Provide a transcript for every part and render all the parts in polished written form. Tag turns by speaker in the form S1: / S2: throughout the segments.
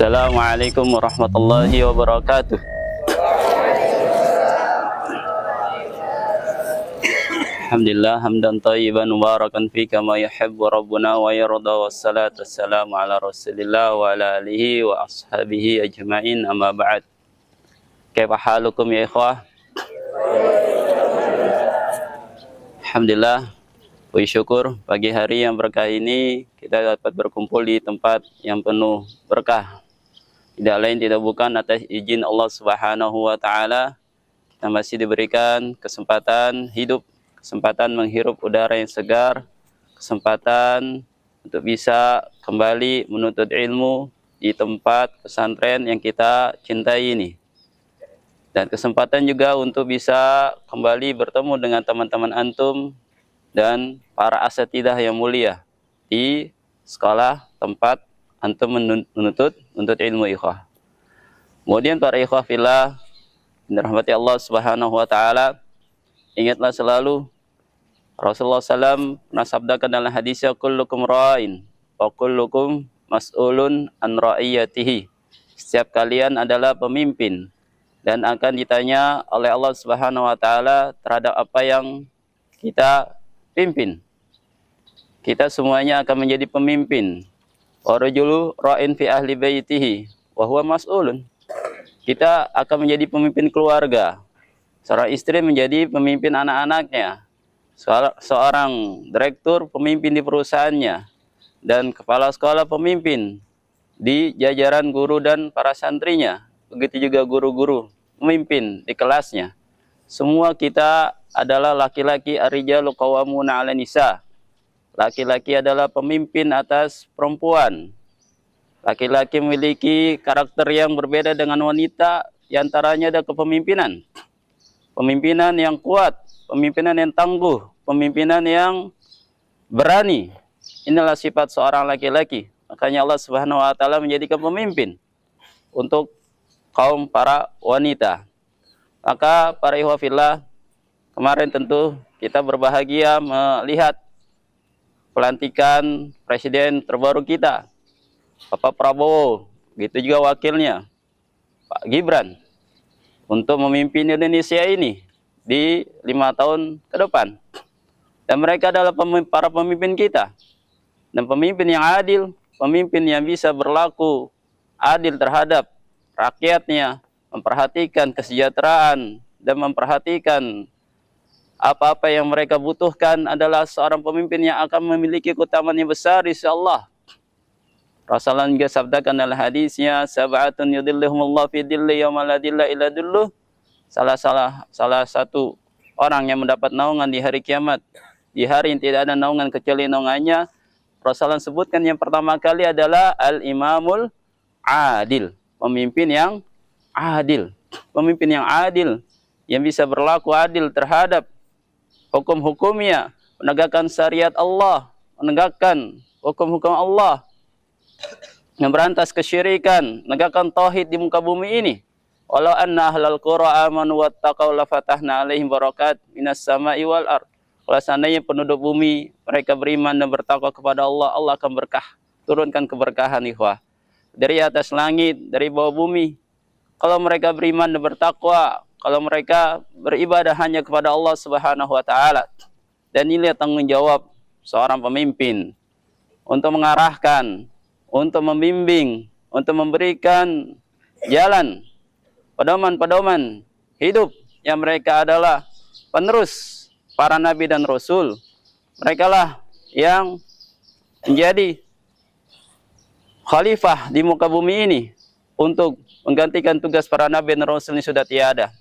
S1: Assalamualaikum warahmatullahi wabarakatuh. Alhamdulillah hamdan thayyiban mubarakan fi kama yuhibbu rabbuna wa yarda, wassalatu wassalamu ala rasulillah wa ala alihi wa ashabihi ajma'in, amma ba'd. Kaifa halukum ya ikhwah? Alhamdulillah, puji syukur pagi hari yang berkah ini kita dapat berkumpul di tempat yang penuh berkah. Tidak lain tidak bukan atas izin Allah Subhanahu wa taala kita masih diberikan kesempatan hidup, kesempatan menghirup udara yang segar, kesempatan untuk bisa kembali menuntut ilmu di tempat pesantren yang kita cintai ini. Dan kesempatan juga untuk bisa kembali bertemu dengan teman-teman antum dan para asatidzah yang mulia di sekolah tempat antum menuntut ilmu ikhwah. Kemudian para ikhwah fillah dirahmati Allah Subhanahu wa taala, ingatlah selalu Rasulullah SAW pernah sabdakan dalam hadisnya, kullukum ra'in wa kullukum mas'ulun an ra'iyatihi. Setiap kalian adalah pemimpin dan akan ditanya oleh Allah Subhanahu wa taala terhadap apa yang kita pimpin. Kita semuanya akan menjadi pemimpin. Wa rajulu ra'in fi ahli baitihi wa huwa mas'ulun. Kita akan menjadi pemimpin keluarga. Seorang istri menjadi pemimpin anak-anaknya. Seorang direktur pemimpin di perusahaannya, dan kepala sekolah pemimpin di jajaran guru dan para santrinya. Begitu juga guru-guru pemimpin di kelasnya. Semua kita adalah laki-laki, ar-rijalu qawwamuna 'alan nisa. Laki-laki adalah pemimpin atas perempuan. Laki-laki memiliki karakter yang berbeda dengan wanita, di antaranya ada kepemimpinan. Pemimpinan yang kuat, pemimpinan yang tangguh, pemimpinan yang berani. Inilah sifat seorang laki-laki. Makanya Allah Subhanahu wa taala menjadikan pemimpin untuk kaum para wanita. Maka para ikhwah fillah, kemarin tentu kita berbahagia melihat pelantikan presiden terbaru kita, Bapak Prabowo, begitu juga wakilnya Pak Gibran, untuk memimpin Indonesia ini di 5 tahun ke depan. Dan mereka adalah para pemimpin kita, dan pemimpin yang adil, pemimpin yang bisa berlaku adil terhadap rakyatnya, memperhatikan kesejahteraan dan memperhatikan apa-apa yang mereka butuhkan, adalah seorang pemimpin yang akan memiliki keutamaan yang besar insyaallah. Rasulullah juga sabdakan dalam hadisnya, sab'atun yudhilluhumullah fi dhilli yauma la dhilla illa dhilluh. Salah satu orang yang mendapat naungan di hari kiamat, di hari yang tidak ada naungan kecuali naungannya. Rasulullah sebutkan yang pertama kali adalah al-imamul adil, pemimpin yang adil. Pemimpin yang adil, yang bisa berlaku adil terhadap hukum-hukumnya, menegakkan syariat Allah, menegakkan hukum-hukum Allah, memberantas kesyirikan, menegakkan tauhid di muka bumi ini. Walau anna ahlal qura amanu wattaqau lafatahna alaihim barakat minas sama'i wal ard. Kalau seandainya penduduk bumi mereka beriman dan bertakwa kepada Allah, Allah akan turunkan keberkahan ikhwah dari atas langit, dari bawah bumi. Kalau mereka beriman dan bertakwa, kalau mereka beribadah hanya kepada Allah Subhanahu wa taala. Dan ini tanggung jawab seorang pemimpin untuk mengarahkan, untuk membimbing, untuk memberikan jalan, pedoman-pedoman hidup yang mereka adalah penerus para nabi dan rasul. Mereka lah yang menjadi khalifah di muka bumi ini untuk menggantikan tugas para nabi dan rasul ini sudah tiada.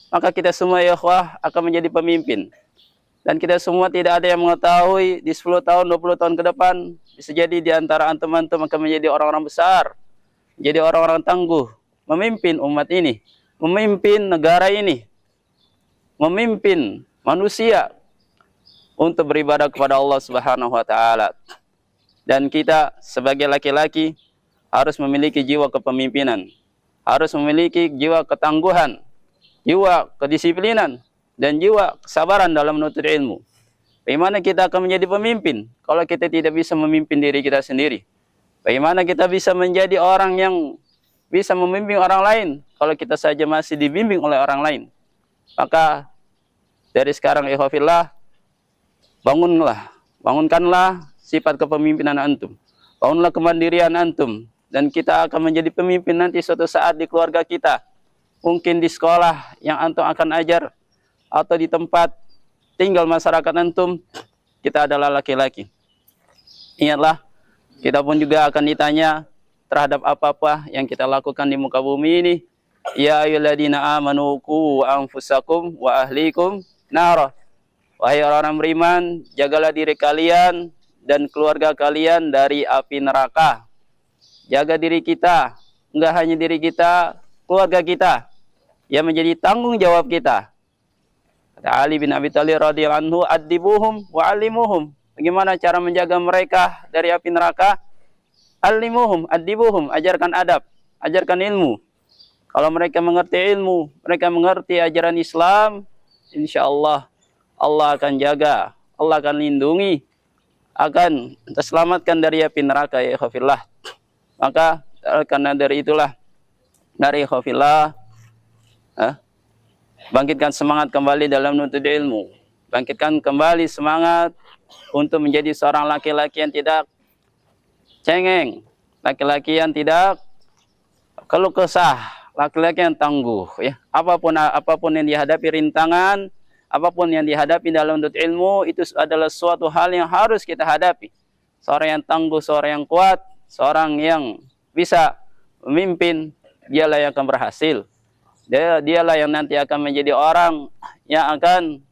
S1: Maka kita semua ya ikhwah akan menjadi pemimpin. Dan kita semua tidak ada yang mengetahui di 10 tahun, 20 tahun ke depan, bisa jadi di antara antum-antum akan menjadi orang-orang besar, jadi orang-orang tangguh, memimpin umat ini, memimpin negara ini, memimpin manusia untuk beribadah kepada Allah Subhanahu wa taala. Dan kita sebagai laki-laki harus memiliki jiwa kepemimpinan, harus memiliki jiwa ketangguhan, jiwa kedisiplinan, dan jiwa kesabaran dalam menuntut ilmu. Bagaimana kita akan menjadi pemimpin kalau kita tidak bisa memimpin diri kita sendiri? Bagaimana kita bisa menjadi orang yang bisa membimbing orang lain kalau kita saja masih dibimbing oleh orang lain? Maka dari sekarang ikhwafillah, bangunkanlah sifat kepemimpinan antum. Bangunlah kemandirian antum, dan kita akan menjadi pemimpin nanti suatu saat di keluarga kita. Mungkin di sekolah yang antum akan ajar, atau di tempat tinggal masyarakat antum, kita adalah laki-laki. Ingatlah, kita pun juga akan ditanya terhadap apa-apa yang kita lakukan di muka bumi ini. Ya ayyuhalladzina amanu qu anfusakum wa ahlikum nara. Wahai orang-orang beriman, jagalah diri kalian dan keluarga kalian dari api neraka. Jaga diri kita, enggak hanya diri kita, keluarga kita, yang menjadi tanggung jawab kita. Kata Ali bin Abi Thalib radhiyallahu anhu, "Adibuhum wa alimuhum." Bagaimana cara menjaga mereka dari api neraka? Alimuhum, adibuhum, ajarkan adab, ajarkan ilmu. Kalau mereka mengerti ilmu, mereka mengerti ajaran Islam, insya Allah, Allah akan jaga, Allah akan lindungi, akan terselamatkan dari api neraka, ya ikhwafillah. Maka karena dari itulah, dari ikhwafillah, bangkitkan semangat kembali dalam menuntut ilmu. Bangkitkan kembali semangat untuk menjadi seorang laki-laki yang tidak cengeng, laki-laki yang tidak keluh kesah, laki-laki yang tangguh, ya. Apapun yang dihadapi rintangan, apapun yang dihadapi dalam menuntut ilmu, itu adalah suatu hal yang harus kita hadapi. Seorang yang tangguh, seorang yang kuat, seorang yang bisa memimpin, dialah yang akan berhasil. Dialah yang nanti akan menjadi orang yang akan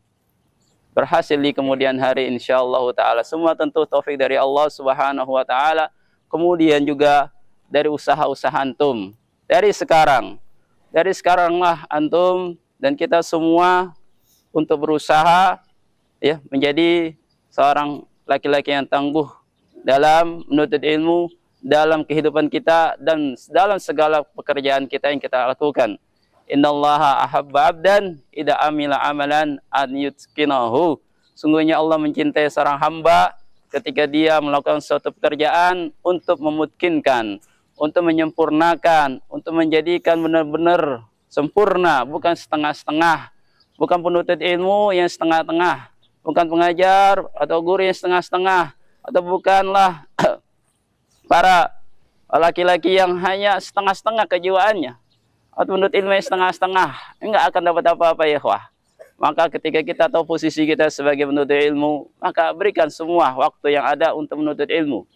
S1: berhasil di kemudian hari, insyaallah ta'ala. Semua tentu taufik dari Allah subhanahu wa ta'ala. Kemudian juga dari usaha-usaha antum. Dari sekaranglah antum dan kita semua untuk berusaha, ya, menjadi seorang laki-laki yang tangguh dalam menuntut ilmu, dalam kehidupan kita, dan dalam segala pekerjaan kita yang kita lakukan. Innallaha ahabba abdan idza amila amalan an yutqinahu. Sungguhnya Allah mencintai seorang hamba ketika dia melakukan suatu pekerjaan untuk memutkinkan, untuk menyempurnakan, untuk menjadikan benar-benar sempurna, bukan setengah-setengah, bukan penuntut ilmu yang setengah-tengah, bukan pengajar atau guru yang setengah-setengah, atau bukanlah para laki-laki yang hanya setengah-setengah kejiwaannya, atau penuntut ilmu yang setengah-setengah, enggak akan dapat apa-apa, ya ikhwah. Maka ketika kita tahu posisi kita sebagai penuntut ilmu, maka berikan semua waktu yang ada untuk menuntut ilmu.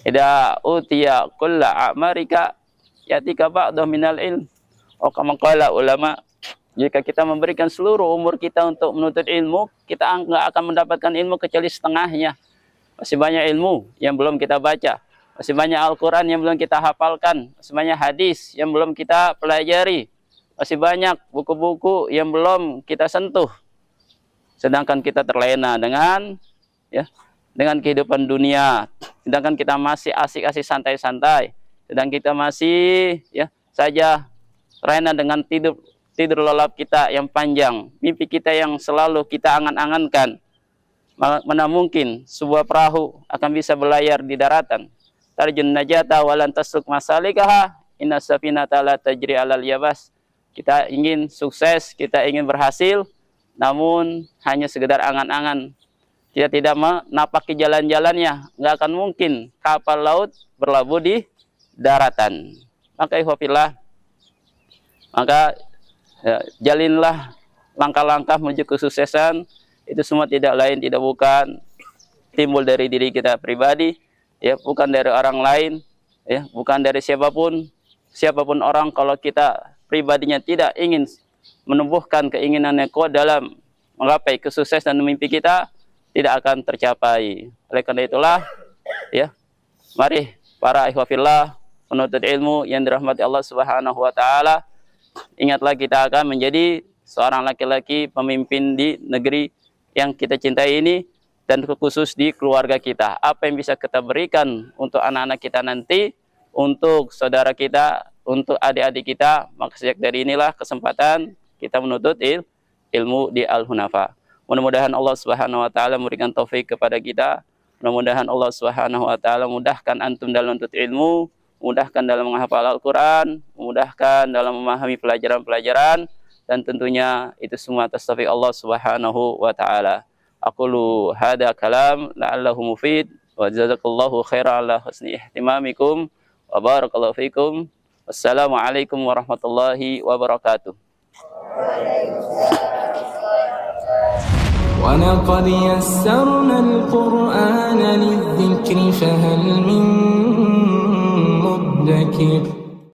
S1: Idza utiya kulla a'marika yatika ba'dahu minal ilm. Oh, kama qala ulama, jika kita memberikan seluruh umur kita untuk menuntut ilmu, kita enggak akan mendapatkan ilmu kecuali setengahnya. Masih banyak ilmu yang belum kita baca, masih banyak Al-Quran yang belum kita hafalkan, masih banyak hadis yang belum kita pelajari, masih banyak buku-buku yang belum kita sentuh. Sedangkan kita terlena dengan, ya, dengan kehidupan dunia. Sedangkan kita masih asik-asik santai-santai. Sedang kita masih, ya, saja terlena dengan tidur lelap kita yang panjang, mimpi kita yang selalu kita angan-angankan. Mana mungkin sebuah perahu akan bisa berlayar di daratan? Tarjun najata walan tasuk masalikaha inna safinata la tajri alal yabas. Kita ingin sukses, kita ingin berhasil, namun hanya sekedar angan-angan. Kita tidak menapaki jalan-jalannya, nggak akan mungkin kapal laut berlabuh di daratan. Maka ikhwafillah, maka ya, jalinlah langkah-langkah menuju kesuksesan. Itu semua tidak lain, tidak bukan timbul dari diri kita pribadi, ya, bukan dari orang lain, ya, bukan dari siapapun orang. Kalau kita pribadinya tidak ingin menumbuhkan keinginannya kuat dalam menggapai kesuksesan dan mimpi kita, tidak akan tercapai. Oleh karena itulah, ya, mari para ikhwafillah penuntut ilmu yang dirahmati Allah Subhanahu wa taala, ingatlah kita akan menjadi seorang laki-laki pemimpin di negeri yang kita cintai ini, dan khusus di keluarga kita. Apa yang bisa kita berikan untuk anak-anak kita nanti, untuk saudara kita, untuk adik-adik kita, maka sejak dari inilah kesempatan kita menuntut ilmu di Al-Hunafa. Mudah-mudahan Allah Subhanahu wa taala memberikan taufik kepada kita Mudah-mudahan Allah Subhanahu wa taala mudahkan antum dalam menuntut ilmu, mudahkan dalam menghafal Al-Qur'an, mudahkan dalam memahami pelajaran-pelajaran, dan tentunya itu semua atas taufik Allah Subhanahu wa taala. Aqulu hada kalam la'allahu mufid wa jazakallahu khairan ala husni ihtimamikum wa barakallahu fikum. Wassalamualaikum warahmatullahi wabarakatuh.
S2: ولقد يسرنا القرآن للذكر فهل من مدكر